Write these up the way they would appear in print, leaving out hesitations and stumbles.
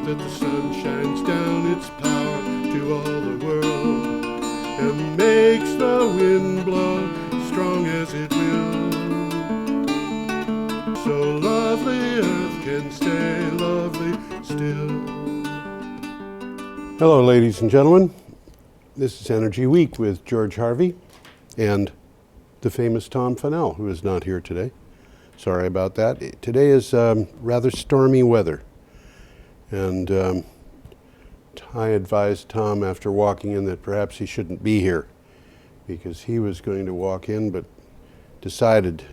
that the sun shines down its power to all the world and makes the wind blow strong as it will. So lovely earth can stay lovely still. Hello, ladies and gentlemen. This is Energy Week with George Harvey and the famous Tom Fennell, who is not here today. Sorry about that. Today is rather stormy weather. And I advised Tom after walking in that perhaps he shouldn't be here because he was going to walk in but decided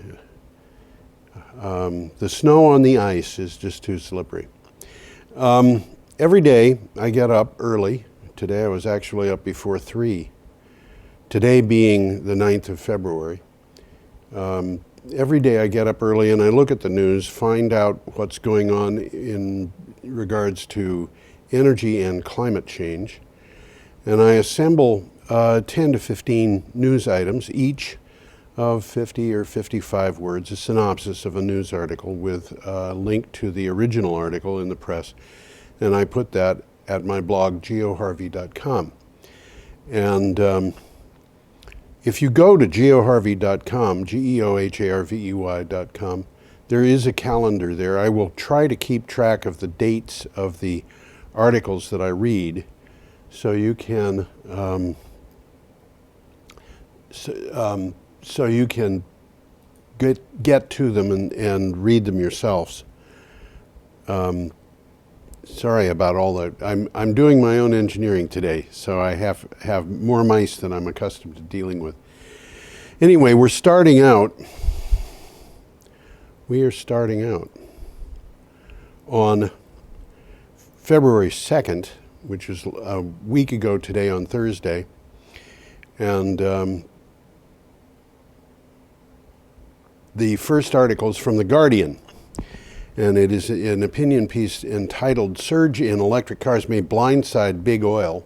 the snow on the ice is just too slippery. Every day I get up early. Today I was actually up before 3. Today being the 9th of February. Every day I get up early and I look at the news, find out what's going on in regards to energy and climate change, and I assemble 10 to 15 news items, each of 50 or 55 words, a synopsis of a news article with a link to the original article in the press, and I put that at my blog, geoharvey.com. And if you go to geoharvey.com, geoharvey.com, there is a calendar there. I will try to keep track of the dates of the articles that I read, so you can so you can get to them and read them yourselves. Sorry about all that. I'm doing my own engineering today, so I have more mice than I'm accustomed to dealing with. Anyway, we are starting out on February 2nd, which is a week ago today on Thursday, and the first article is from The Guardian. And it is an opinion piece entitled "Surge in Electric Cars May Blindside Big Oil."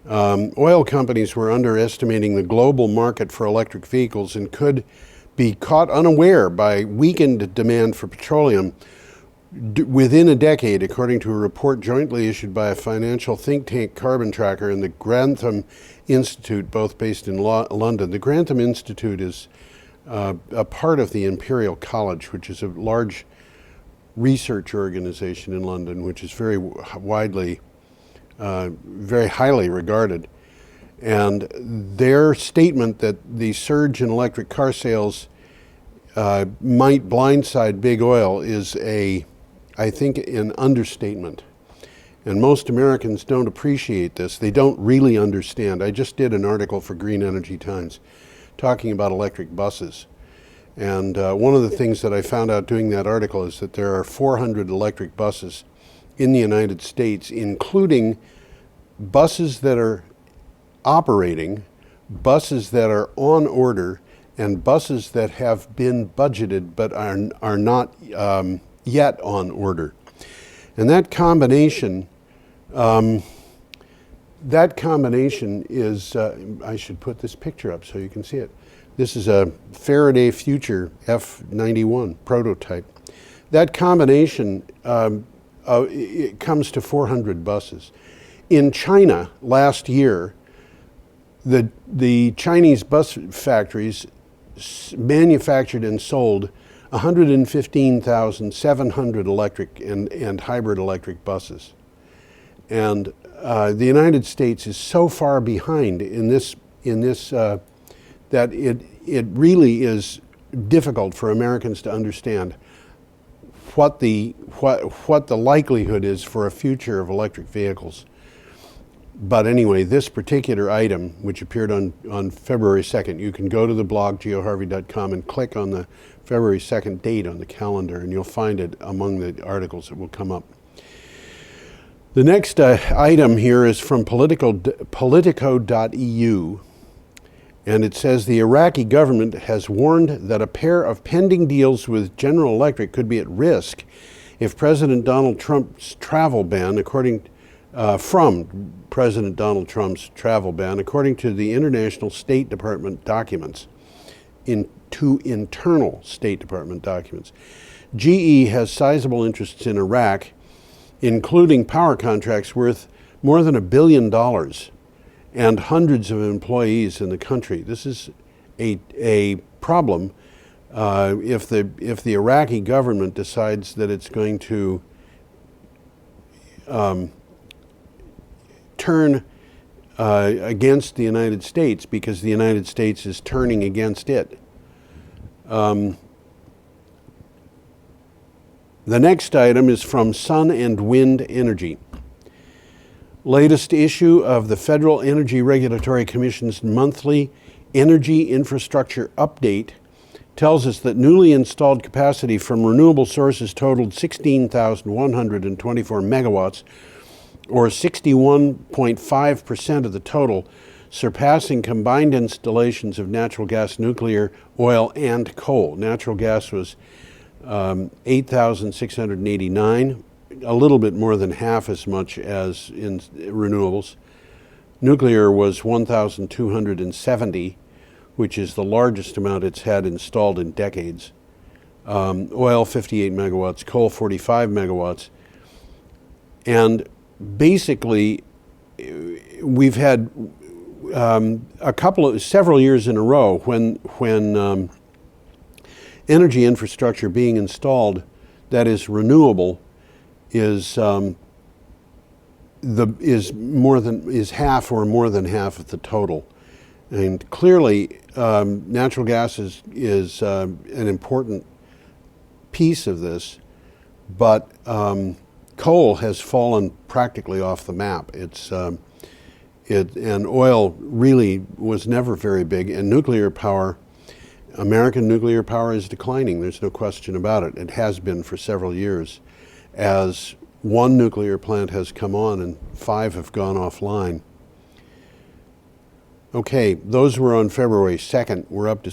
Oil companies were underestimating the global market for electric vehicles and could be caught unaware by weakened demand for petroleum within a decade, according to a report jointly issued by a financial think tank, Carbon Tracker, and the Grantham Institute, both based in London. The Grantham Institute is a part of the Imperial College, which is a large research organization in London, which is very widely, very highly regarded. And their statement that the surge in electric car sales might blindside big oil is I think, an understatement. And most Americans don't appreciate this. They don't really understand. I just did an article for Green Energy Times talking about electric buses. And one of the things that I found out doing that article is that there are 400 electric buses in the United States, including buses that are operating, buses that are on order, and buses that have been budgeted but are not yet on order. And that combination is, I should put this picture up so you can see it. This is a Faraday Future F91 prototype. That combination, it comes to 400 buses. In China last year, the Chinese bus factories manufactured and sold 115,700 electric and hybrid electric buses. And the United States is so far behind in this that it really is difficult for Americans to understand what the likelihood is for a future of electric vehicles. But anyway, this particular item, which appeared on February 2nd, you can go to the blog geoharvey.com and click on the February 2nd date on the calendar, and you'll find it among the articles that will come up. The next item here is from Politico.eu, and it says the Iraqi government has warned that a pair of pending deals with General Electric could be at risk if President Donald Trump's travel ban, according to the International State Department documents, to internal State Department documents. GE has sizable interests in Iraq including power contracts worth more than $1 billion and hundreds of employees in the country. This is a problem if the Iraqi government decides that it's going to turn against the United States because the United States is turning against it. The next item is from Sun and Wind Energy. Latest issue of the Federal Energy Regulatory Commission's monthly Energy Infrastructure Update tells us that newly installed capacity from renewable sources totaled 16,124 megawatts, or 61.5% of the total, surpassing combined installations of natural gas, nuclear, oil, and coal. Natural gas was 8,689, a little bit more than half as much as in renewables. Nuclear was 1,270, which is the largest amount it's had installed in decades. Oil, 58 megawatts, coal, 45 megawatts. And basically, we've had several years in a row when energy infrastructure being installed that is renewable is half or more than half of the total. And clearly, natural gas is an important piece of this, but coal has fallen practically off the map. And oil really was never very big, and nuclear power, American nuclear power is declining. There's no question about it. It has been for several years, as one nuclear plant has come on and 5 have gone offline. Okay, those were on February 2nd. We're up to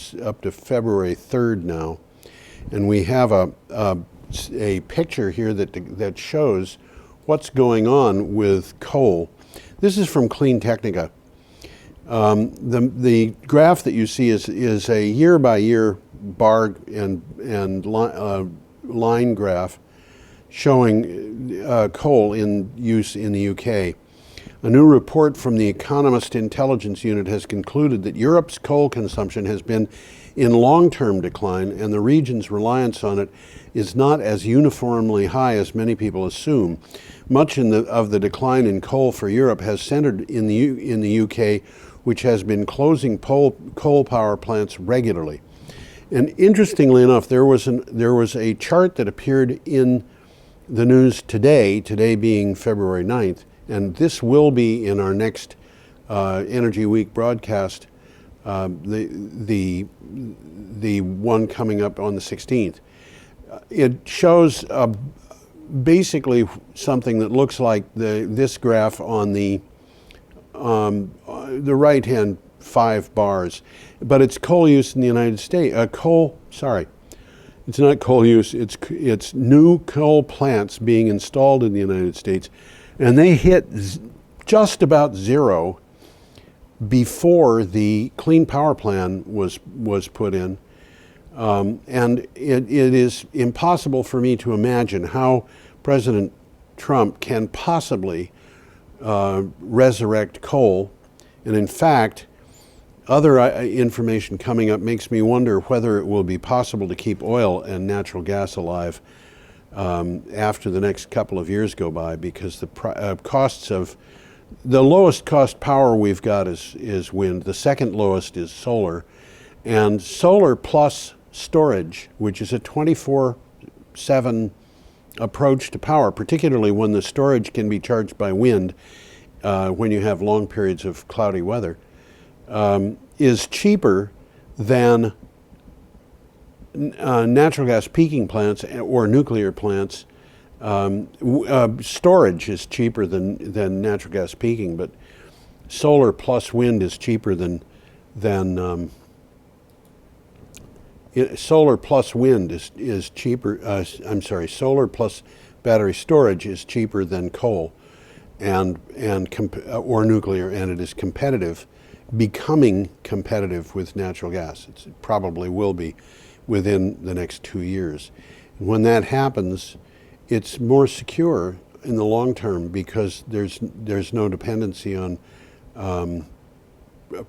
February 3rd now, and we have a picture here that shows what's going on with coal. This is from Clean Technica. The graph that you see is a year-by-year bar and line graph showing coal in use in the UK. A new report from the Economist Intelligence Unit has concluded that Europe's coal consumption has been in long-term decline, and the region's reliance on it is not as uniformly high as many people assume. Much of the decline in coal for Europe has centered in the UK, which has been closing coal power plants regularly. And interestingly enough, there was a chart that appeared in the news today being February 9th, and this will be in our next Energy Week broadcast, the one coming up on the 16th. It shows basically something that looks like this graph on the right-hand 5 bars, but it's coal use in the United States. It's not coal use. It's new coal plants being installed in the United States, and they hit just about zero before the Clean Power Plan was put in. And it is impossible for me to imagine how President Trump can possibly resurrect coal. And in fact, other information coming up makes me wonder whether it will be possible to keep oil and natural gas alive after the next couple of years go by, because the costs of the lowest cost power we've got is wind. The second lowest is solar, and solar plus storage, which is a 24/7 approach to power, particularly when the storage can be charged by wind when you have long periods of cloudy weather, is cheaper than natural gas peaking plants or nuclear plants. Storage is cheaper than natural gas peaking, but solar plus wind is cheaper than solar plus wind is cheaper. Solar plus battery storage is cheaper than coal or nuclear, and it is competitive, becoming competitive with natural gas. It probably will be within the next 2 years. And when that happens, it's more secure in the long term because there's no dependency on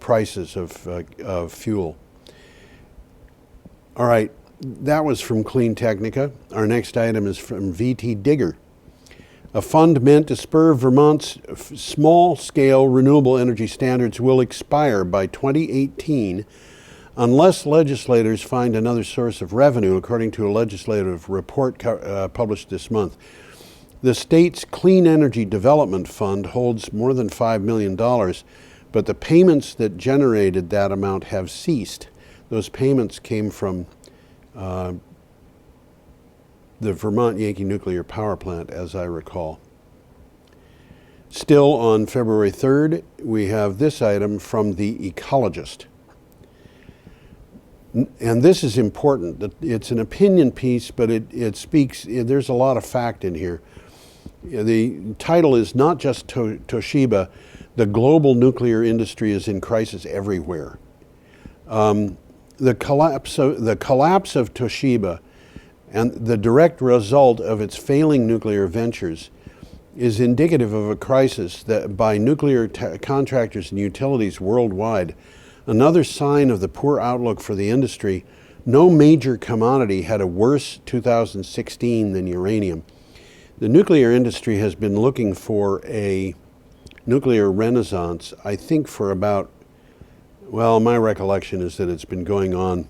prices of fuel. All right, that was from Clean Technica. Our next item is from VT Digger. A fund meant to spur Vermont's small-scale renewable energy standards will expire by 2018 unless legislators find another source of revenue, according to a legislative report published this month. The state's Clean Energy Development Fund holds more than $5 million, but the payments that generated that amount have ceased. Those payments came from the Vermont Yankee Nuclear Power Plant, as I recall. Still on February 3rd, we have this item from The Ecologist. And this is important. It's an opinion piece, but it speaks, there's a lot of fact in here. The title is not just Toshiba, the global nuclear industry is in crisis everywhere. The collapse of Toshiba and the direct result of its failing nuclear ventures is indicative of a crisis that by nuclear contractors and utilities worldwide. Another sign of the poor outlook for the industry. No major commodity had a worse 2016 than uranium. The nuclear industry has been looking for a nuclear renaissance, I think, for about, well, my recollection is that it's been going on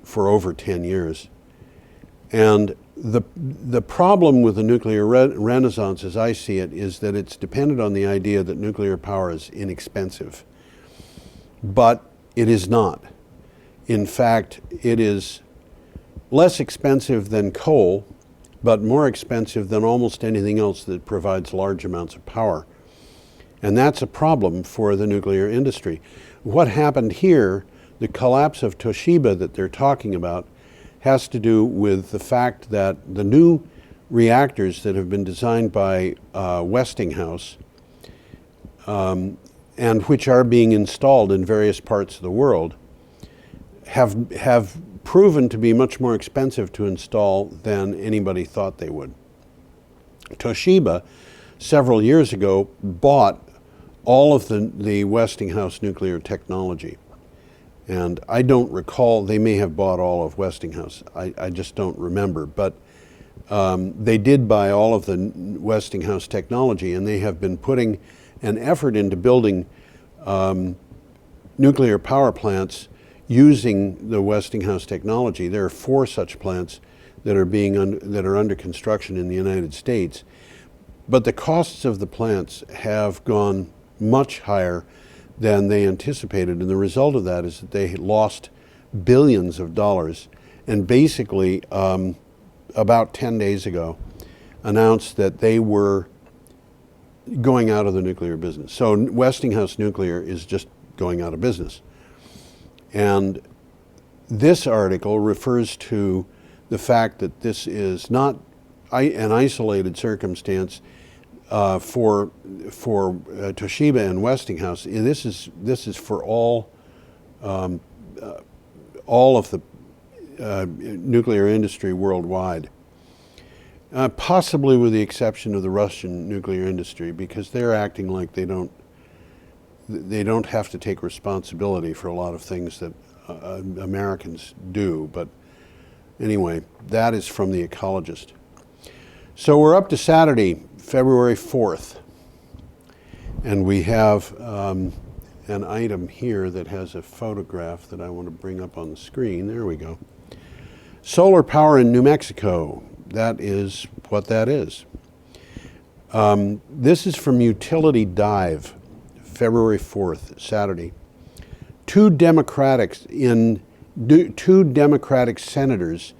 for over 10 years. And the problem with the nuclear renaissance, as I see it, is that it's dependent on the idea that nuclear power is inexpensive. But it is not. In fact, it is less expensive than coal, but more expensive than almost anything else that provides large amounts of power. And that's a problem for the nuclear industry. What happened here, the collapse of Toshiba that they're talking about, has to do with the fact that the new reactors that have been designed by Westinghouse and which are being installed in various parts of the world have proven to be much more expensive to install than anybody thought they would. Toshiba, several years ago, bought all of the Westinghouse nuclear technology. And I don't recall, they may have bought all of Westinghouse. I just don't remember. But they did buy all of the Westinghouse technology, and they have been putting an effort into building nuclear power plants using the Westinghouse technology. There are 4 such plants that are under construction in the United States. But the costs of the plants have gone much higher than they anticipated, and the result of that is that they lost billions of dollars, and basically about 10 days ago announced that they were going out of the nuclear business. So Westinghouse Nuclear is just going out of business. And this article refers to the fact that this is not an isolated circumstance for Toshiba and Westinghouse. This is for all of the nuclear industry worldwide, possibly with the exception of the Russian nuclear industry, because they're acting like they don't have to take responsibility for a lot of things that Americans do. But anyway, that is from The Ecologist. So we're up to Saturday, February 4th, and we have an item here that has a photograph that I want to bring up on the screen. There we go. Solar power in New Mexico. That is what that is. This is from Utility Dive, February 4th, Saturday. Two Democratic senators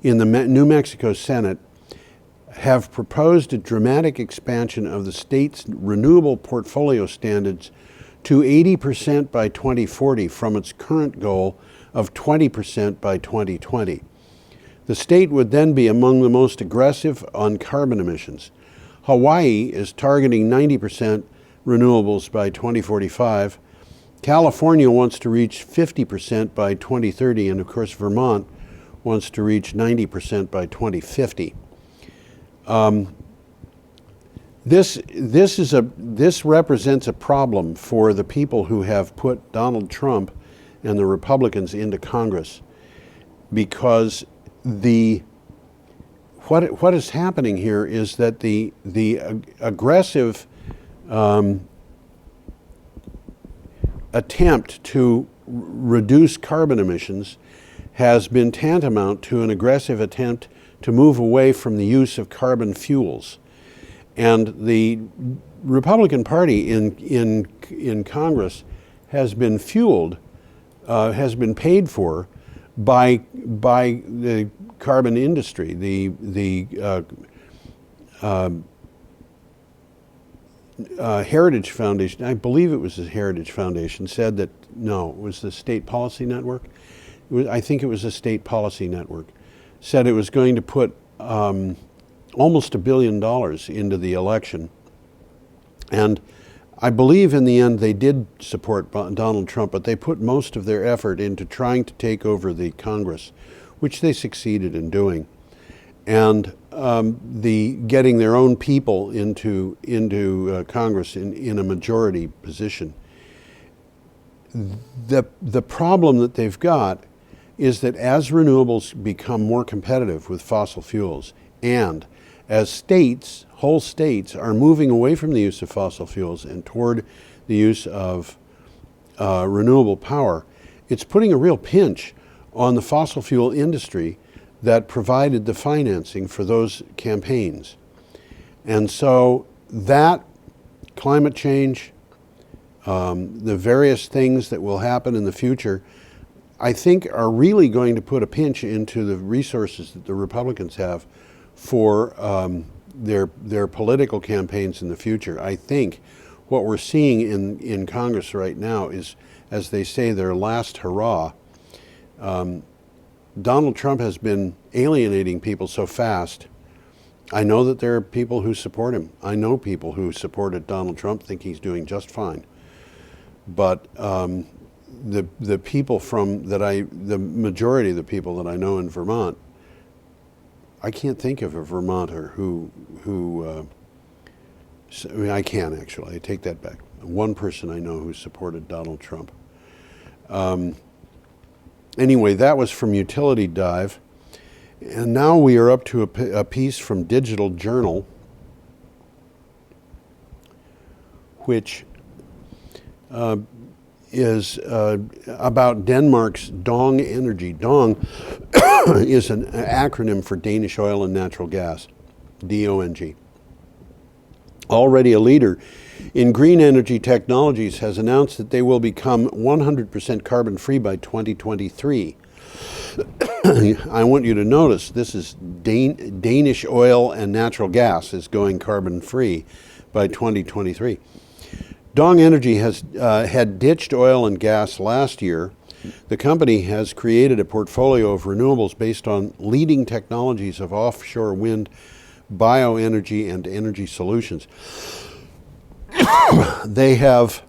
in the New Mexico Senate have proposed a dramatic expansion of the state's renewable portfolio standards to 80% by 2040 from its current goal of 20% by 2020. The state would then be among the most aggressive on carbon emissions. Hawaii is targeting 90% renewables by 2045. California wants to reach 50% by 2030, and of course Vermont wants to reach 90% by 2050. This represents a problem for the people who have put Donald Trump and the Republicans into Congress, because what is happening here is that the aggressive attempt to reduce carbon emissions has been tantamount to an aggressive attempt to move away from the use of carbon fuels. And the Republican Party in Congress has been fueled, has been paid for by the carbon industry. The Heritage Foundation, I believe it was the Heritage Foundation, said that, no, it was the State Policy Network. I think it was the State Policy Network, said it was going to put almost $1 billion into the election. And I believe in the end they did support Donald Trump, but they put most of their effort into trying to take over the Congress, which they succeeded in doing. And getting their own people into Congress in a majority position. The problem that they've got is that as renewables become more competitive with fossil fuels, and as states, whole states, are moving away from the use of fossil fuels and toward the use of renewable power, it's putting a real pinch on the fossil fuel industry that provided the financing for those campaigns. And so that, climate change, the various things that will happen in the future, I think are really going to put a pinch into the resources that the Republicans have for their political campaigns in the future. I think what we're seeing in Congress right now is, as they say, their last hurrah. Donald Trump has been alienating people so fast. I know that there are people who support him. I know people who supported Donald Trump think he's doing just fine. But the people the majority of the people that I know in Vermont, I can't think of a Vermonter who I mean, I can actually, I take that back. One person I know who supported Donald Trump. Anyway, that was from Utility Dive. And now we are up to a piece from Digital Journal, which is about Denmark's Dong Energy. Dong is an acronym for Danish Oil and Natural Gas, DONG. Already a leader in green energy technologies, has announced that they will become 100% carbon-free by 2023. I want you to notice this is Danish oil and natural gas is going carbon-free by 2023. Dong Energy had ditched oil and gas last year. The company has created a portfolio of renewables based on leading technologies of offshore wind, bioenergy, and energy solutions. They have,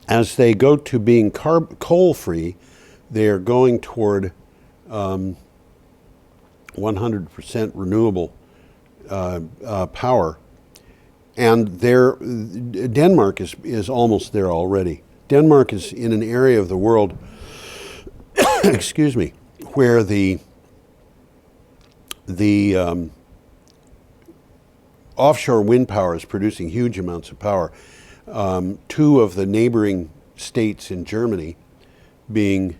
as they go to being coal-free, they are going toward 100% renewable power. And Denmark is almost there already. Denmark is in an area of the world, excuse me, where the offshore wind power is producing huge amounts of power. Two of the neighboring states in Germany, being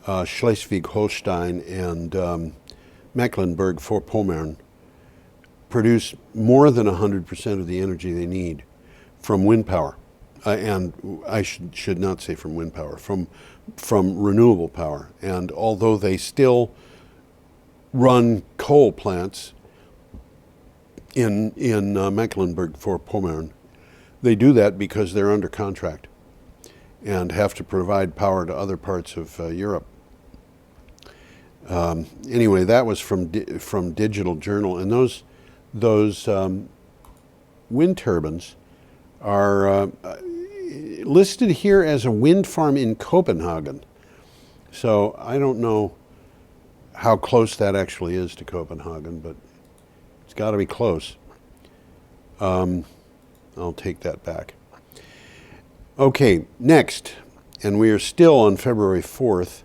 Schleswig-Holstein and Mecklenburg-Vorpommern, produce more than 100% of the energy they need from wind power. And I should not say from wind power, from renewable power. And although they still run coal plants in Mecklenburg-Vorpommern, they do that because they're under contract and have to provide power to other parts of Europe. Anyway, that was from Digital Journal, and those wind turbines are listed here as a wind farm in Copenhagen. So I don't know how close that actually is to Copenhagen, but it's got to be close. I'll take that back. Okay, next, and we are still on February 4th,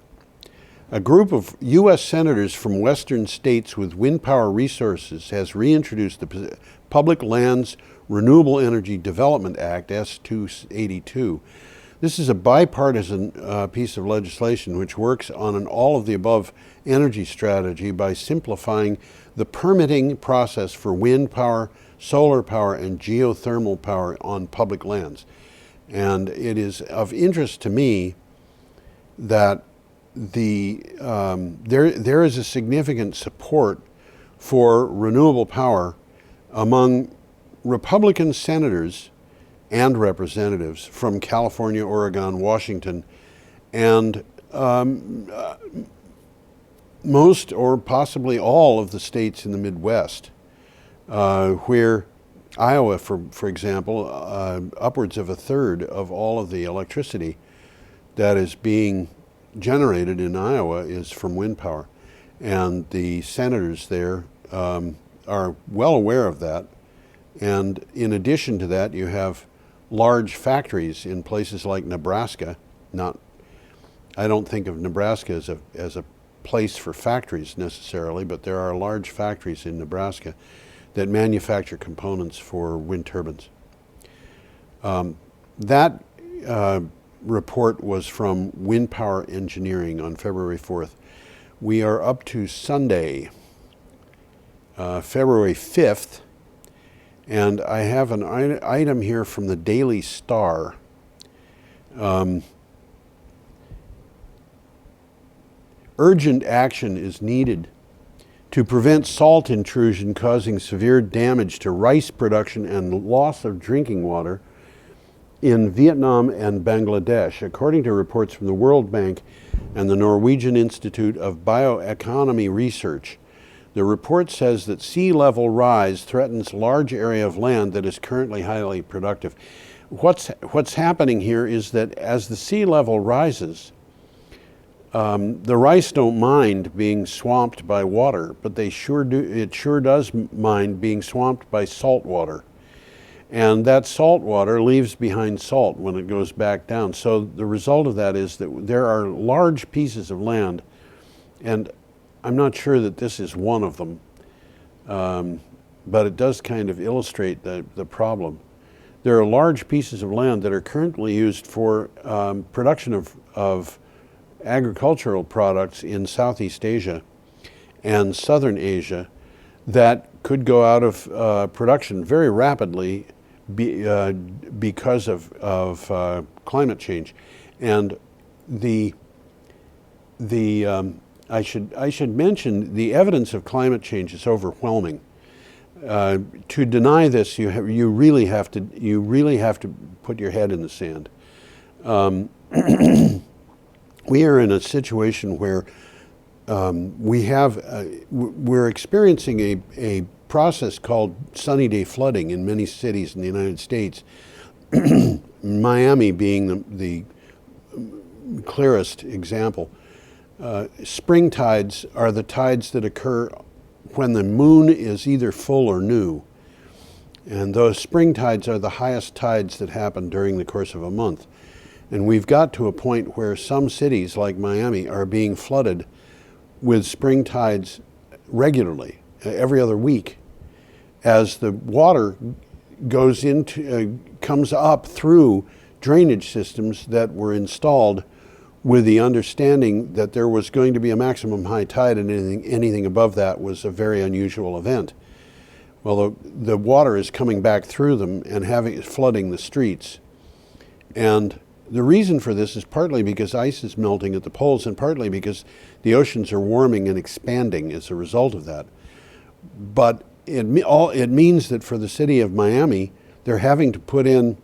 a group of U.S. senators from western states with wind power resources has reintroduced the Public Lands Renewable Energy Development Act, S-282. This is a bipartisan piece of legislation which works on an all-of-the-above energy strategy by simplifying the permitting process for wind power, solar power, and geothermal power on public lands. And it is of interest to me that there is a significant support for renewable power among Republican senators and representatives from California, Oregon, Washington, and most or possibly all of the states in the Midwest, where Iowa, for example, upwards of a third of all of the electricity that is being generated in Iowa is from wind power. And the senators there are well aware of that. And in addition to that, you have large factories in places like Nebraska. I don't think of Nebraska as a place for factories necessarily, but there are large factories in Nebraska that manufacture components for wind turbines. That report was from Wind Power Engineering on February 4th. We are up to Sunday, February 5th, and I have an item here from the Daily Star. Urgent action is needed to prevent salt intrusion causing severe damage to rice production and loss of drinking water in Vietnam and Bangladesh, according to reports from the World Bank and the Norwegian Institute of Bioeconomy Research. The report says that sea level rise threatens large area of land that is currently highly productive. What's happening here is that as the sea level rises, the rice don't mind being swamped by water, but they sure do. It sure does mind being swamped by salt water, and that salt water leaves behind salt when it goes back down. So the result of that is that there are large pieces of land, and I'm not sure that this is one of them, but it does kind of illustrate the problem. There are large pieces of land that are currently used for production of agricultural products in Southeast Asia and Southern Asia that could go out of production very rapidly because of climate change. And I should mention the evidence of climate change is overwhelming. To deny this, you really have to put your head in the sand. We are in a situation where we're experiencing a process called sunny day flooding in many cities in the United States. Miami being the clearest example. Spring tides are the tides that occur when the moon is either full or new. And those spring tides are the highest tides that happen during the course of a month. And we've got to a point where some cities like Miami are being flooded with spring tides regularly, every other week, as the water comes up through drainage systems that were installed with the understanding that there was going to be a maximum high tide, and anything above that was a very unusual event. Well, the water is coming back through them and flooding the streets. And the reason for this is partly because ice is melting at the poles, and partly because the oceans are warming and expanding as a result of that. But it means that for the city of Miami, they're having to put in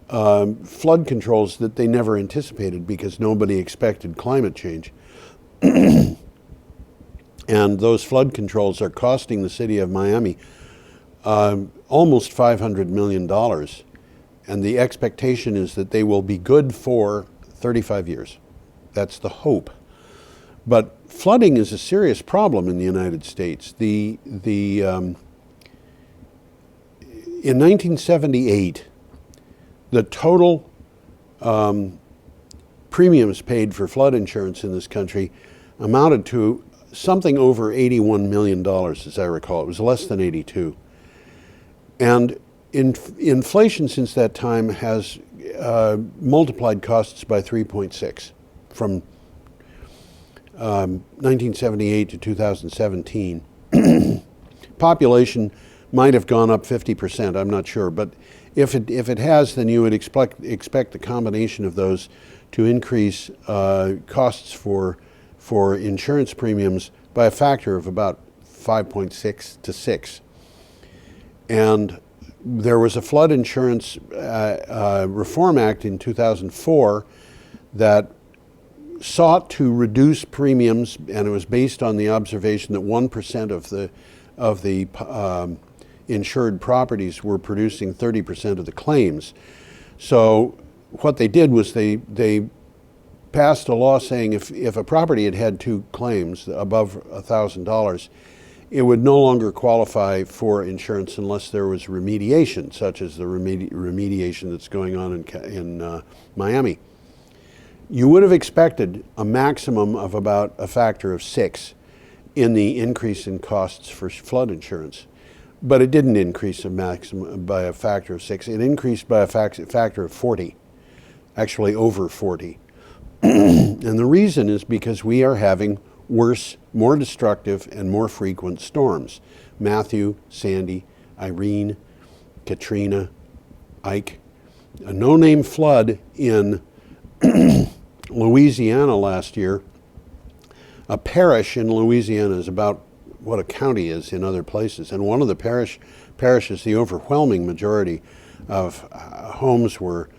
flood controls that they never anticipated because nobody expected climate change. And those flood controls are costing the city of Miami almost $500 million. And the expectation is that they will be good for 35 years. That's the hope. But flooding is a serious problem in the United States. In 1978, the total premiums paid for flood insurance in this country amounted to something over $81 million, as I recall. It was less than 82. And inflation since that time has multiplied costs by 3.6 from 1978 to 2017. Population might have gone up 50%, I'm not sure, but if it has, then you would expect the combination of those to increase costs for insurance premiums by a factor of about 5.6 to 6. And there was a flood insurance reform act in 2004 that sought to reduce premiums, and it was based on the observation that 1% of the insured properties were producing 30% of the claims. So what they did was they passed a law saying if a property had 2 claims above $1,000, it would no longer qualify for insurance unless there was remediation, such as the remediation that's going on in Miami. You would have expected a maximum of about a factor of 6 in the increase in costs for flood insurance. But it didn't increase a maximum by a factor of 6. It increased by a factor of 40, actually over 40. And the reason is because we are having worse, more destructive, and more frequent storms. Matthew, Sandy, Irene, Katrina, Ike. A no-name flood in Louisiana last year. A parish in Louisiana is about what a county is in other places. And one of the parishes, the overwhelming majority of homes were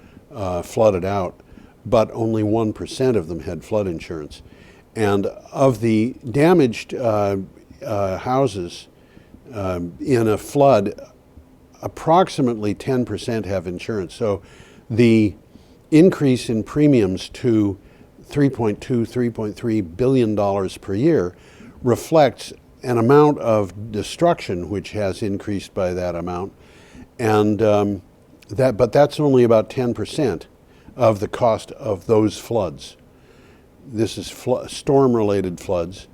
flooded out, but only 1% of them had flood insurance. And of the damaged houses in a flood, approximately 10% have insurance. So the increase in premiums to $3.3 billion per year reflects an amount of destruction which has increased by that amount, and but that's only about 10% of the cost of those floods. This is storm-related floods,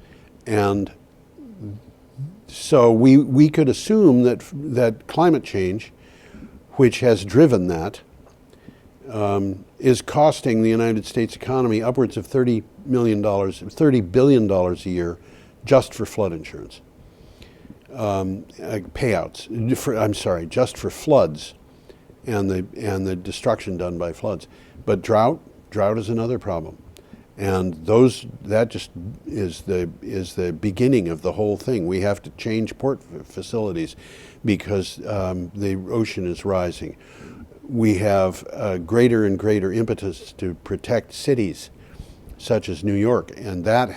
and so we could assume that climate change, which has driven that, is costing the United States economy upwards of $30 billion a year just for flood insurance. Payouts, just for floods and the destruction done by floods. But drought is another problem. And that just is the beginning of the whole thing. We have to change port facilities because the ocean is rising. We have greater and greater impetus to protect cities such as New York, and that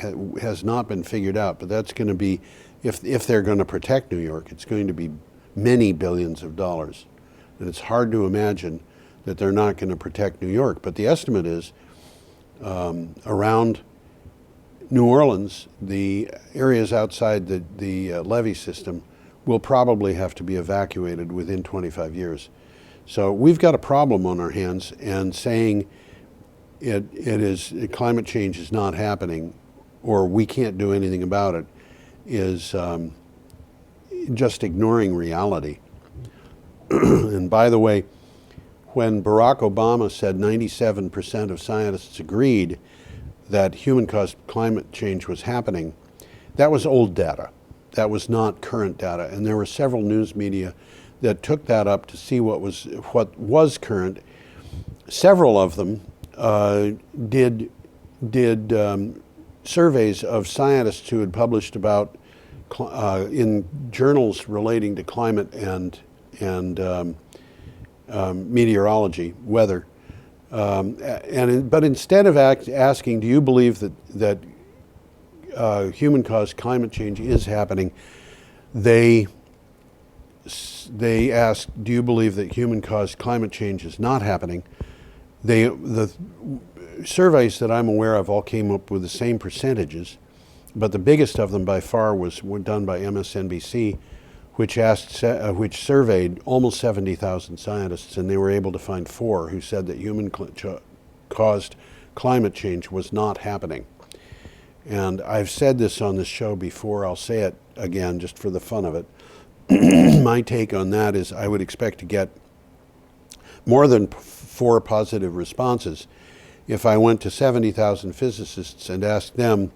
has not been figured out. But that's going to be, if they're going to protect New York, it's going to be many billions of dollars. And it's hard to imagine that they're not going to protect New York. But the estimate is around New Orleans, the areas outside the levee system will probably have to be evacuated within 25 years. So we've got a problem on our hands, and saying climate change is not happening, or we can't do anything about it, is just ignoring reality. And by the way, when Barack Obama said 97% of scientists agreed that human-caused climate change was happening, that was old data. That was not current data. And there were several news media that took that up to see what was current. Several of them did surveys of scientists who had published about in journals relating to climate and meteorology, weather. But instead of asking, do you believe that human-caused climate change is happening, they asked, do you believe that human-caused climate change is not happening? The surveys that I'm aware of all came up with the same percentages, but the biggest of them by far were done by MSNBC, which surveyed almost 70,000 scientists, and they were able to find 4 who said that human-caused climate change was not happening. And I've said this on this show before, I'll say it again just for the fun of it. My take on that is I would expect to get more than 4 positive responses if I went to 70,000 physicists and asked them,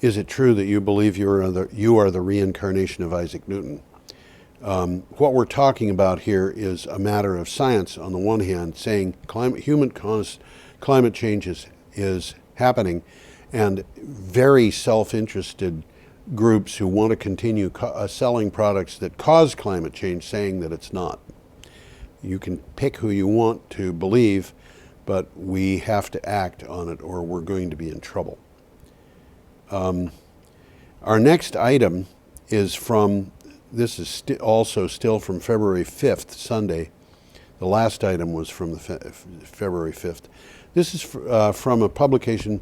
is it true that you believe you are the reincarnation of Isaac Newton? What we're talking about here is a matter of science on the one hand, saying human-caused climate change is happening, and very self-interested groups who want to continue selling products that cause climate change saying that it's not. You can pick who you want to believe, but we have to act on it or we're going to be in trouble. Our next item is from, this is also still from February 5th, Sunday. The last item was from the February 5th. This is from a publication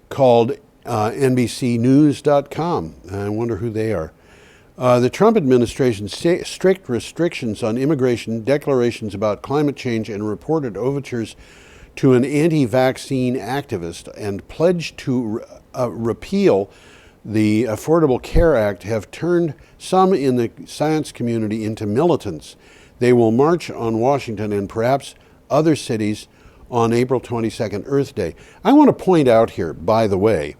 called NBCnews.com. I wonder who they are. The Trump administration's strict restrictions on immigration, declarations about climate change, and reported overtures to an anti-vaccine activist and pledge to repeal the Affordable Care Act have turned some in the science community into militants. They will march on Washington and perhaps other cities on April 22nd, Earth Day. I want to point out here, by the way,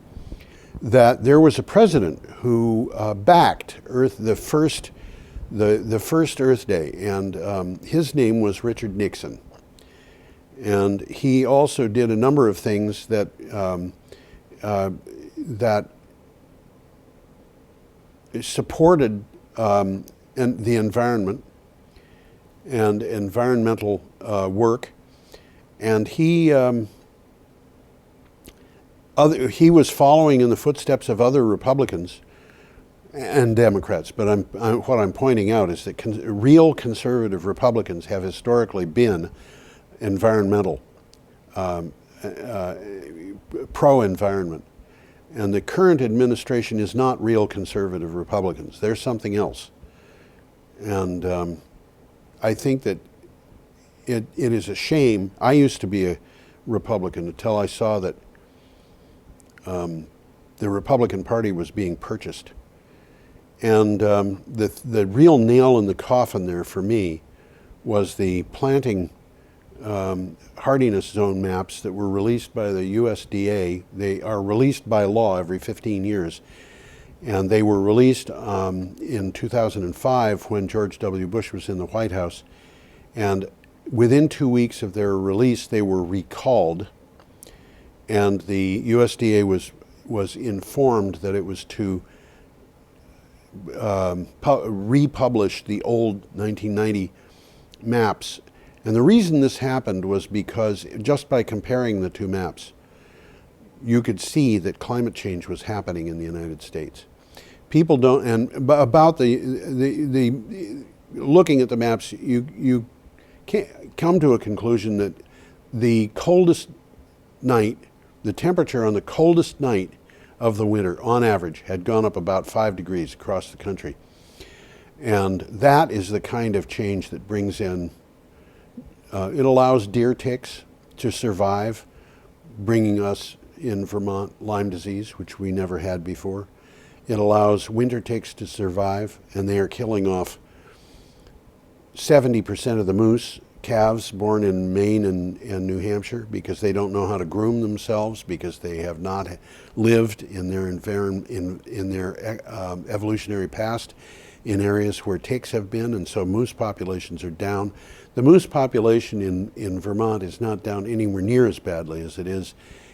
that there was a president who backed the first Earth Day, and his name was Richard Nixon. And he also did a number of things that that supported the environment and environmental work, and he was following in the footsteps of other Republicans and Democrats. But what I'm pointing out is that real conservative Republicans have historically been environmental, pro-environment. And the current administration is not real conservative Republicans. They're something else. And I think that it is a shame. I used to be a Republican until I saw that the Republican Party was being purchased. And the real nail in the coffin there for me was the planting hardiness zone maps that were released by the USDA. They are released by law every 15 years. And they were released in 2005 when George W. Bush was in the White House. And within 2 weeks of their release, they were recalled. And the USDA was informed that it was to republish the old 1990 maps. And the reason this happened was because just by comparing the two maps, you could see that climate change was happening in the United States. People don't, and about the looking at the maps, you can't come to a conclusion that the coldest night, the temperature on the coldest night of the winter, on average, had gone up about 5 degrees across the country. And that is the kind of change that brings in, it allows deer ticks to survive, bringing us in Vermont Lyme disease, which we never had before. It allows winter ticks to survive, and they are killing off 70% of the moose calves born in Maine and New Hampshire because they don't know how to groom themselves, because they have not lived in their evolutionary past in areas where ticks have been, and so moose populations are down. The moose population in Vermont is not down anywhere near as badly as it is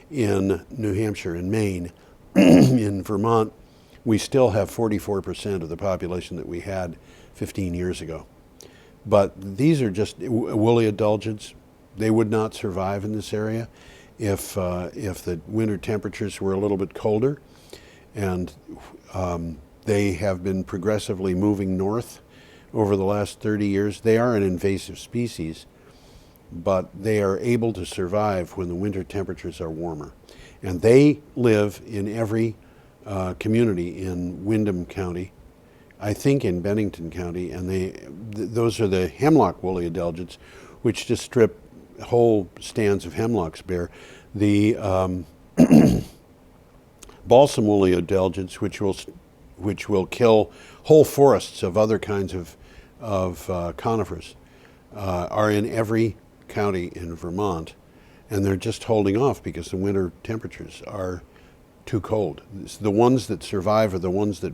in New Hampshire and Maine. In Vermont, we still have 44% of the population that we had 15 years ago. But these are just woolly adulgents. They would not survive in this area if the winter temperatures were a little bit colder. And they have been progressively moving north over the last 30 years. They are an invasive species, but they are able to survive when the winter temperatures are warmer. And they live in every community in Windham County, I think in Bennington County, and those are the hemlock woolly adelgids, which just strip whole stands of hemlocks bare. The balsam woolly adelgids, which will kill whole forests of other kinds of conifers, are in every county in Vermont, and they're just holding off because the winter temperatures are too cold. The ones that survive are the ones that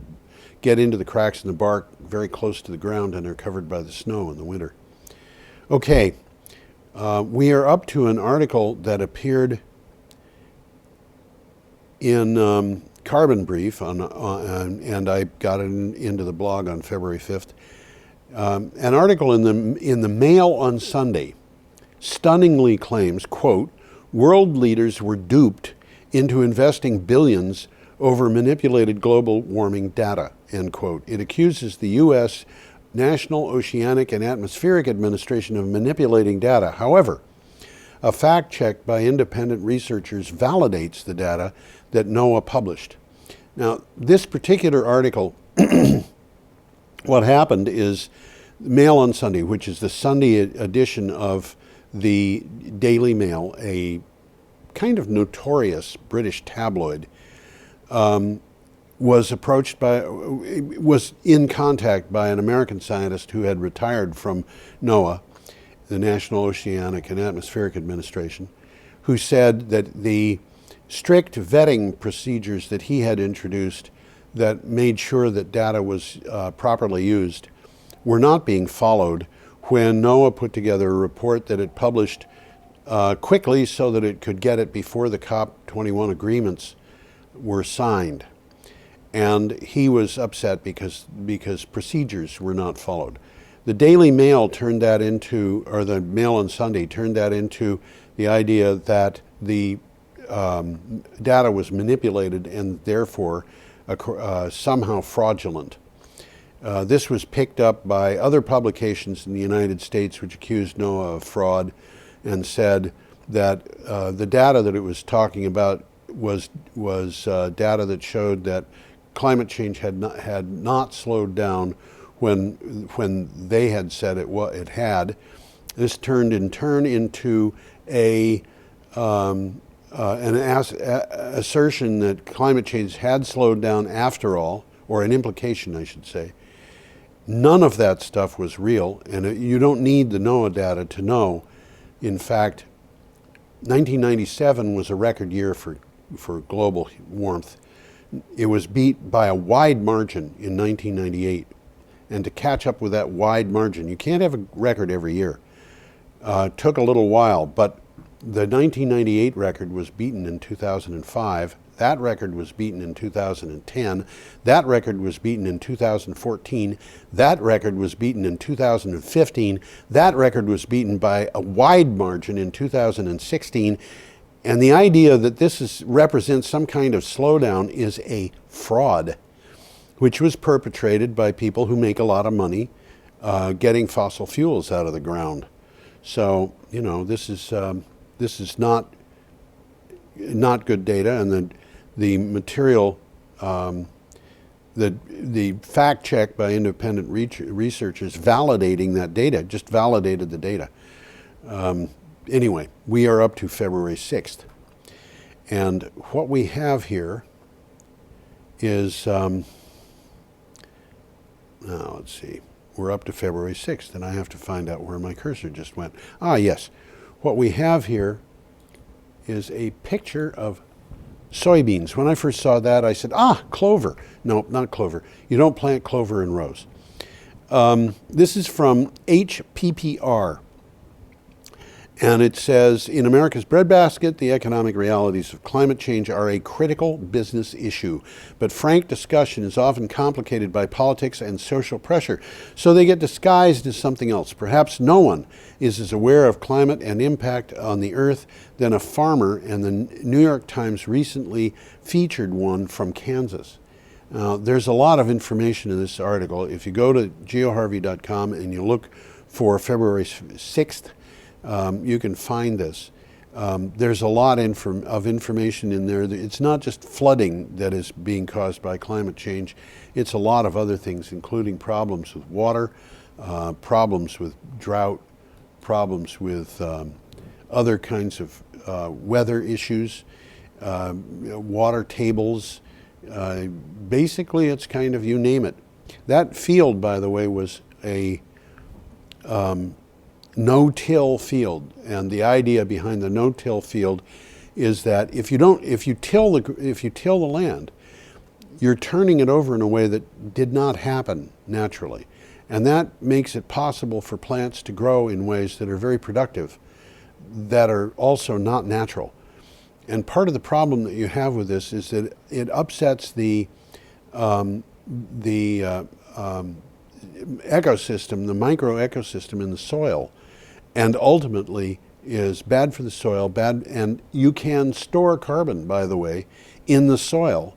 get into the cracks in the bark very close to the ground and are covered by the snow in the winter. Okay, we are up to an article that appeared in Carbon Brief, and I got it into the blog on February 5th. An article in the Mail on Sunday stunningly claims, quote, world leaders were duped into investing billions over manipulated global warming data, end quote. It accuses the U.S. National Oceanic and Atmospheric Administration of manipulating data. However, a fact check by independent researchers validates the data that NOAA published. Now, this particular article, what happened is Mail on Sunday, which is the Sunday edition of the Daily Mail, a kind of notorious British tabloid, was in contact by an American scientist who had retired from NOAA, the National Oceanic and Atmospheric Administration, who said that the strict vetting procedures that he had introduced that made sure that data was properly used were not being followed when NOAA put together a report that it published quickly so that it could get it before the COP21 agreements were signed. And he was upset because procedures were not followed. The Daily Mail turned that into, or the Mail on Sunday turned that into the idea that the data was manipulated and therefore somehow fraudulent. This was picked up by other publications in the United States which accused NOAA of fraud and said that the data that it was talking about was data that showed that climate change had not slowed down when they had said it had. This turned in turn into an assertion that climate change had slowed down after all, or an implication, I should say. None of that stuff was real, and you don't need the NOAA data to know. In fact, 1997 was a record year for global warmth. It was beat by a wide margin in 1998. And to catch up with that wide margin, you can't have a record every year. Took a little while, but the 1998 record was beaten in 2005. That record was beaten in 2010. That record was beaten in 2014. That record was beaten in 2015. That record was beaten by a wide margin in 2016. And the idea that this represents some kind of slowdown is a fraud, which was perpetrated by people who make a lot of money getting fossil fuels out of the ground. So, you know, this is not good data, and the material, the fact check by independent researchers validating that data, just validated the data. Anyway, we are up to February 6th. And what we have here is, now let's see, we're up to February 6th, and I have to find out where my cursor just went. Ah, yes. What we have here is a picture of soybeans. When I first saw that, I said, clover. No, not clover. You don't plant clover in rows. This is from HPPR. And it says, in America's breadbasket, the economic realities of climate change are a critical business issue. But frank discussion is often complicated by politics and social pressure, so they get disguised as something else. Perhaps no one is as aware of climate and impact on the earth than a farmer, and the New York Times recently featured one from Kansas. There's a lot of information in this article. If you go to geoharvey.com and you look for February 6th, you can find this. There's a lot of information in there. It's not just flooding that is being caused by climate change. It's a lot of other things, including problems with water, problems with drought, problems with other kinds of weather issues, water tables. Basically, it's kind of you name it. That field, by the way, was a no-till field, and the idea behind the no-till field is that if you till the land, you're turning it over in a way that did not happen naturally, and that makes it possible for plants to grow in ways that are very productive, that are also not natural. And part of the problem that you have with this is that it upsets the ecosystem, the micro ecosystem in the soil, and ultimately is bad for the soil, and you can store carbon, by the way, in the soil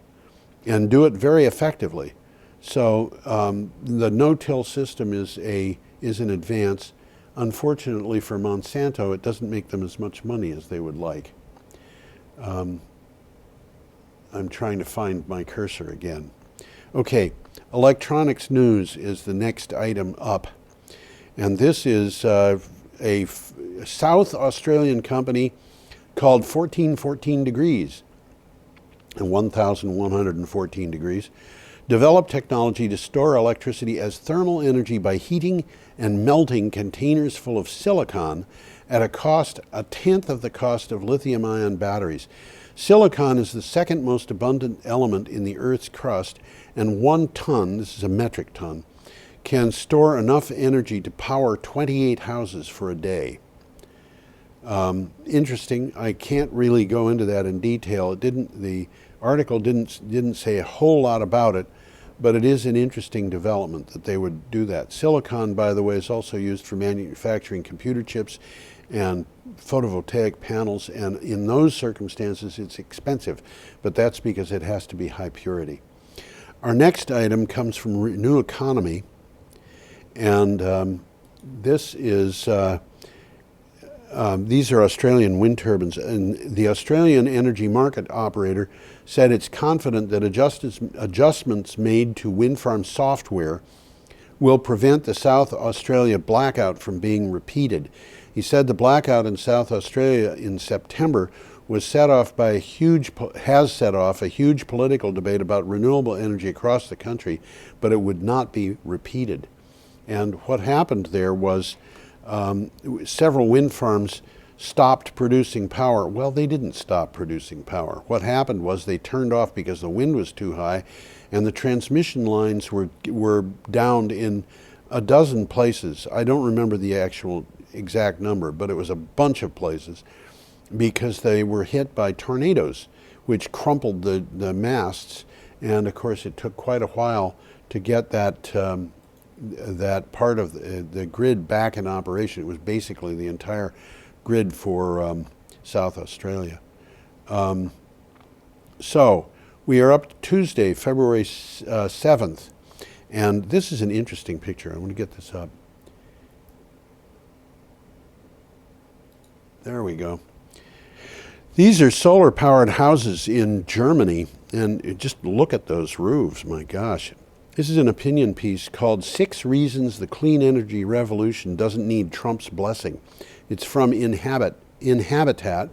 and do it very effectively. So the no-till system is an advance. Unfortunately for Monsanto, it doesn't make them as much money as they would like. I'm trying to find my cursor again. Okay, electronics news is the next item up. And this is a South Australian company called 1414 Degrees, and 1114 degrees, developed technology to store electricity as thermal energy by heating and melting containers full of silicon at a cost a tenth of the cost of lithium-ion batteries. Silicon is the second most abundant element in the Earth's crust, and 1 ton, this is a metric ton, can store enough energy to power 28 houses for a day. Interesting. I can't really go into that in detail. The article didn't say a whole lot about it, but it is an interesting development that they would do that. Silicon, by the way, is also used for manufacturing computer chips and photovoltaic panels, and in those circumstances it's expensive, but that's because it has to be high purity. Our next item comes from New Economy, and this is these are Australian wind turbines, and the Australian Energy Market Operator said it's confident that adjustments made to wind farm software will prevent the South Australia blackout from being repeated. He said the blackout in South Australia in September has set off a huge political debate about renewable energy across the country, but it would not be repeated. And what happened there was several wind farms stopped producing power. Well, they didn't stop producing power. What happened was they turned off because the wind was too high, and the transmission lines were downed in a dozen places. I don't remember the exact number, but it was a bunch of places, because they were hit by tornadoes, which crumpled the masts. And of course, it took quite a while to get that part of the grid back in operation. It was basically the entire grid for South Australia. So we are up to Tuesday, February 7th, and this is an interesting picture. I want to get this up. There we go. These are solar-powered houses in Germany, and just look at those roofs, my gosh. This is an opinion piece called 6 Reasons the Clean Energy Revolution Doesn't Need Trump's Blessing. It's from Inhabitat,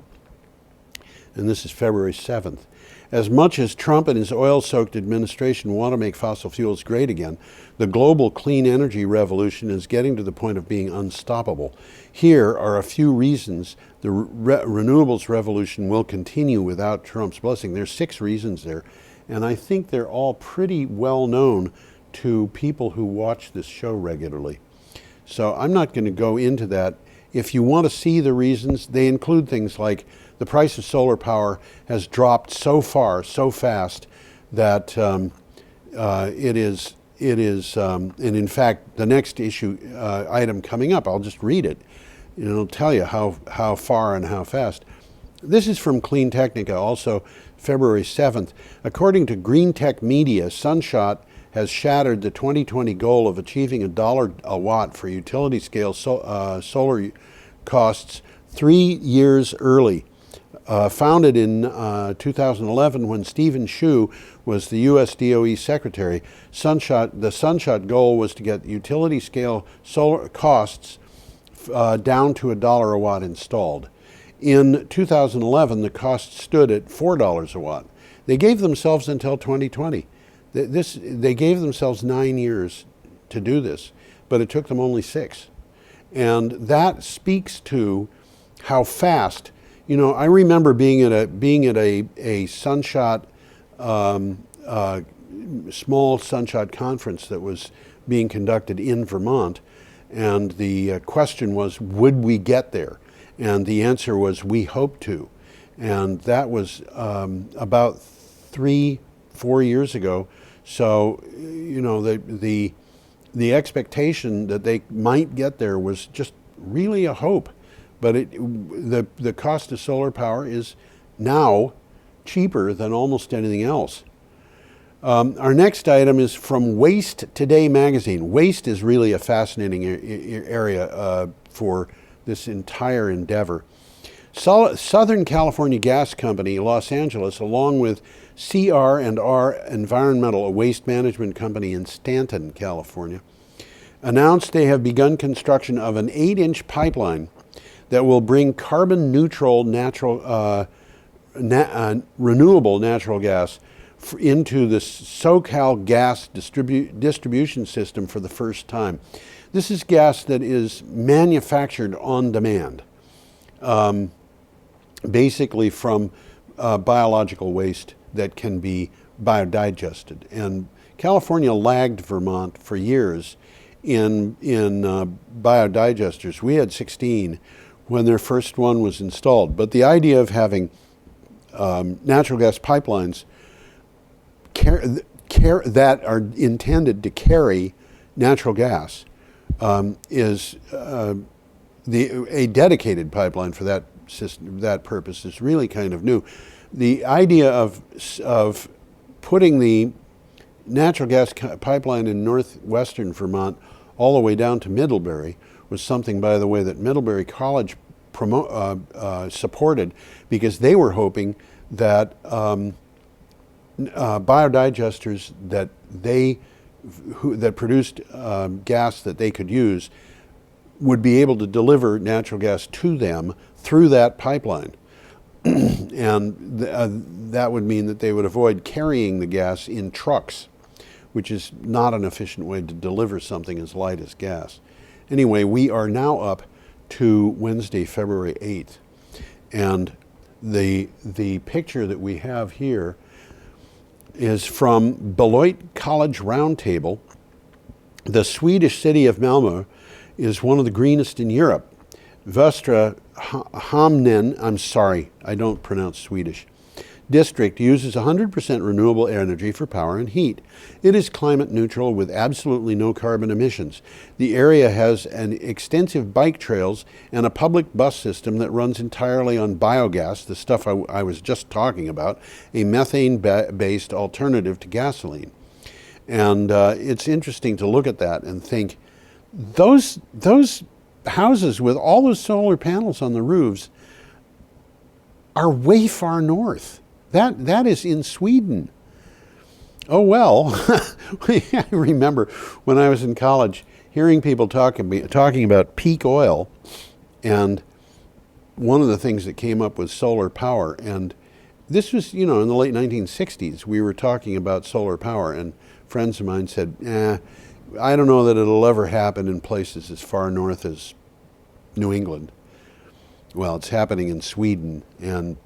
and this is February 7th. As much as Trump and his oil-soaked administration want to make fossil fuels great again, the global clean energy revolution is getting to the point of being unstoppable. Here are a few reasons the renewables revolution will continue without Trump's blessing. There's 6 reasons there, and I think they're all pretty well known to people who watch this show regularly. So I'm not going to go into that. If you want to see the reasons, they include things like the price of solar power has dropped so fast that it is, and in fact, the next item coming up, I'll just read it. It'll tell you how far and how fast. This is from Clean Technica, also February 7th. According to Green Tech Media, Sunshot has shattered the 2020 goal of achieving $1 a watt for utility scale solar costs 3 years early. Founded in 2011 when Stephen Shu was the U.S. DOE secretary. The Sunshot goal was to get utility scale solar costs down to $1 a watt installed. In 2011, the cost stood at $4 a watt. They gave themselves until 2020. They gave themselves 9 years to do this, but it took them only 6. And that speaks to how fast. You know, I remember being at a Sunshot, small Sunshot conference that was being conducted in Vermont, and the question was, would we get there? And the answer was, we hope to. And that was about 3-4 years ago. So, you know, the expectation that they might get there was just really a hope. But the cost of solar power is now cheaper than almost anything else. Our next item is from Waste Today magazine. Waste is really a fascinating area for this entire endeavor. Southern California Gas Company, Los Angeles, along with CR&R Environmental, a waste management company in Stanton, California, announced they have begun construction of an 8-inch pipeline that will bring carbon neutral renewable natural gas into the SoCal gas distribution system for the first time. This is gas that is manufactured on demand, basically from biological waste that can be biodigested. And California lagged Vermont for years in biodigesters. We had 16 when their first one was installed. But the idea of having natural gas pipelines that are intended to carry natural gas is a dedicated pipeline for that system, that purpose is really kind of new. The idea of putting the natural gas pipeline in northwestern Vermont all the way down to Middlebury was something, by the way, that Middlebury College supported, because they were hoping that biodigesters that produced gas that they could use would be able to deliver natural gas to them through that pipeline. And that would mean that they would avoid carrying the gas in trucks, which is not an efficient way to deliver something as light as gas. Anyway, we are now up to Wednesday, February 8th. And the picture that we have here is from Beloit College Roundtable. The Swedish city of Malmö is one of the greenest in Europe. Västra Hamnen, I'm sorry, I don't pronounce Swedish, district uses 100% renewable energy for power and heat. It is climate neutral with absolutely no carbon emissions. The area has an extensive bike trails and a public bus system that runs entirely on biogas, the stuff I was just talking about, a methane-based alternative to gasoline. And it's interesting to look at that and think, those houses with all those solar panels on the roofs are way far north. That is in Sweden. Oh well, I remember when I was in college hearing people talking about peak oil, and one of the things that came up was solar power. And this was, in the late 1960s, we were talking about solar power, and friends of mine said, I don't know that it'll ever happen in places as far north as New England. Well, it's happening in Sweden, and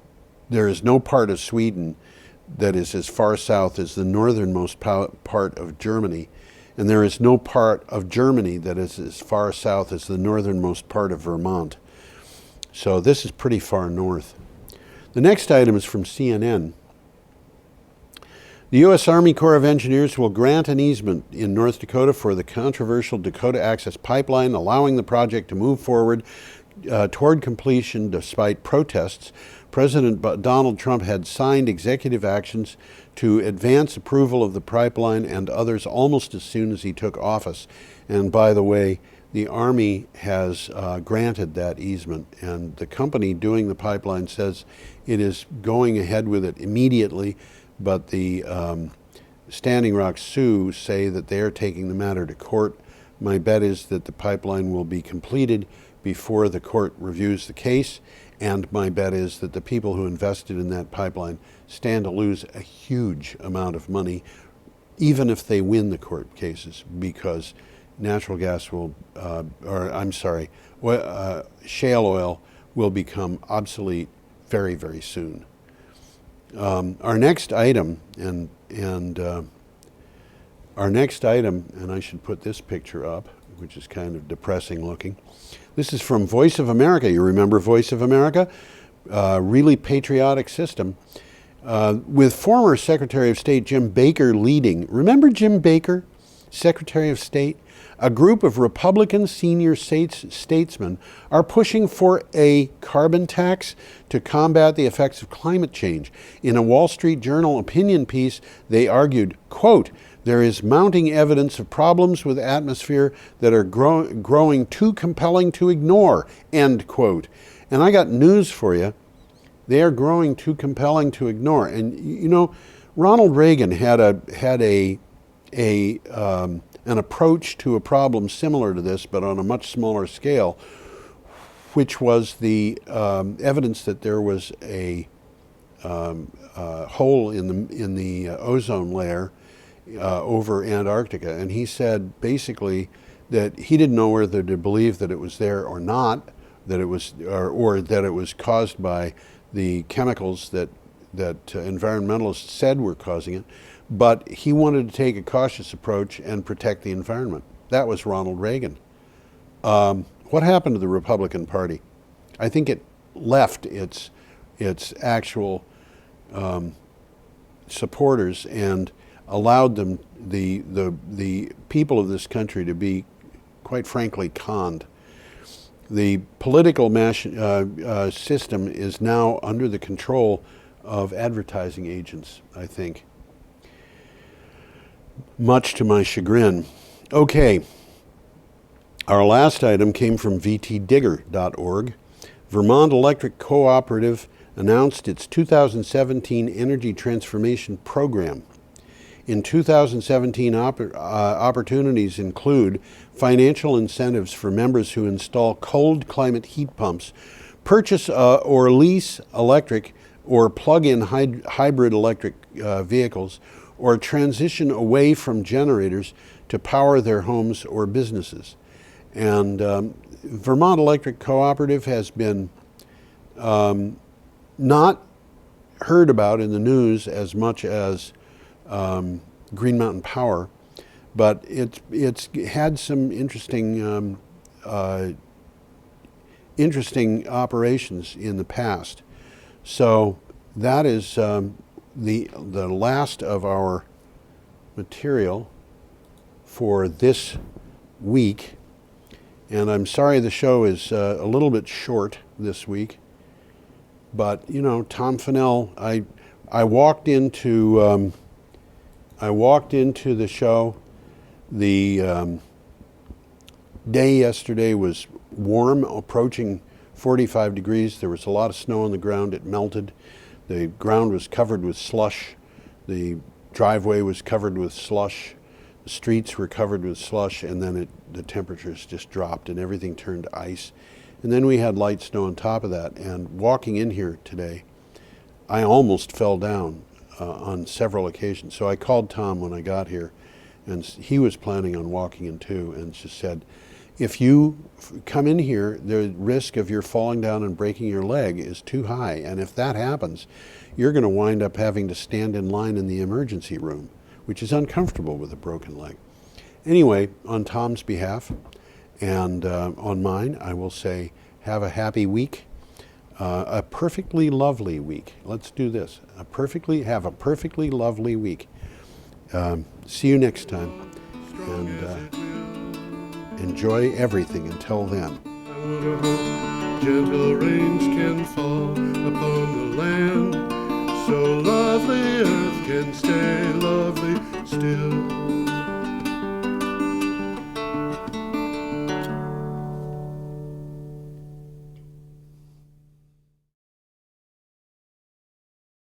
there is no part of Sweden that is as far south as the northernmost part of Germany, and there is no part of Germany that is as far south as the northernmost part of Vermont. So this is pretty far north. The next item is from CNN. The U.S. Army Corps of Engineers will grant an easement in North Dakota for the controversial Dakota Access Pipeline, allowing the project to move forward toward completion despite protests. President Donald Trump had signed executive actions to advance approval of the pipeline and others almost as soon as he took office. And by the way, the Army has granted that easement, and the company doing the pipeline says it is going ahead with it immediately, but the Standing Rock Sioux say that they are taking the matter to court. My bet is that the pipeline will be completed before the court reviews the case, and my bet is that the people who invested in that pipeline stand to lose a huge amount of money, even if they win the court cases, because natural gas will, shale oil will become obsolete very, very soon. Our next item, and I should put this picture up, which is kind of depressing looking. This is from Voice of America. You remember Voice of America? Really patriotic system. With former Secretary of State Jim Baker leading. Remember Jim Baker, Secretary of State? A group of Republican senior statesmen are pushing for a carbon tax to combat the effects of climate change. In a Wall Street Journal opinion piece, they argued, quote, "There is mounting evidence of problems with atmosphere that are growing too compelling to ignore," end quote. And I got news for you. They are growing too compelling to ignore. And you know, Ronald Reagan had an approach to a problem similar to this, but on a much smaller scale, which was the evidence that there was a hole in the ozone layer over Antarctica. And he said basically that he didn't know whether to believe that it was there or not, that it was or that it was caused by the chemicals that environmentalists said were causing it. But he wanted to take a cautious approach and protect the environment. That was Ronald Reagan. What happened to the Republican Party? I think it left its actual supporters and allowed them, the people of this country, to be, quite frankly, conned. The political system is now under the control of advertising agents, I think, much to my chagrin. Okay, our last item came from vtdigger.org. Vermont Electric Cooperative announced its 2017 Energy Transformation Program. In 2017, opportunities include financial incentives for members who install cold climate heat pumps, purchase or lease electric or plug-in hybrid electric vehicles, or transition away from generators to power their homes or businesses. And Vermont Electric Cooperative has been not heard about in the news as much as Green Mountain Power, but it's had some interesting operations in the past. So that is the last of our material for this week. And I'm sorry the show is a little bit short this week, but you know, Tom Fennell, I walked into the show. The day yesterday was warm, approaching 45 degrees. There was a lot of snow on the ground. It melted. The ground was covered with slush. The driveway was covered with slush. The streets were covered with slush, and then the temperatures just dropped and everything turned to ice. And then we had light snow on top of that. And walking in here today, I almost fell down on several occasions. So I called Tom when I got here, and he was planning on walking in too, and just said, if you come in here, the risk of your falling down and breaking your leg is too high. And if that happens, you're going to wind up having to stand in line in the emergency room, which is uncomfortable with a broken leg. Anyway, on Tom's behalf and on mine, I will say, have a happy week, a perfectly lovely week. Let's do this. Have a perfectly lovely week. See you next time, and enjoy everything until then. I would hope gentle rains can fall upon the land, so lovely earth can stay lovely still.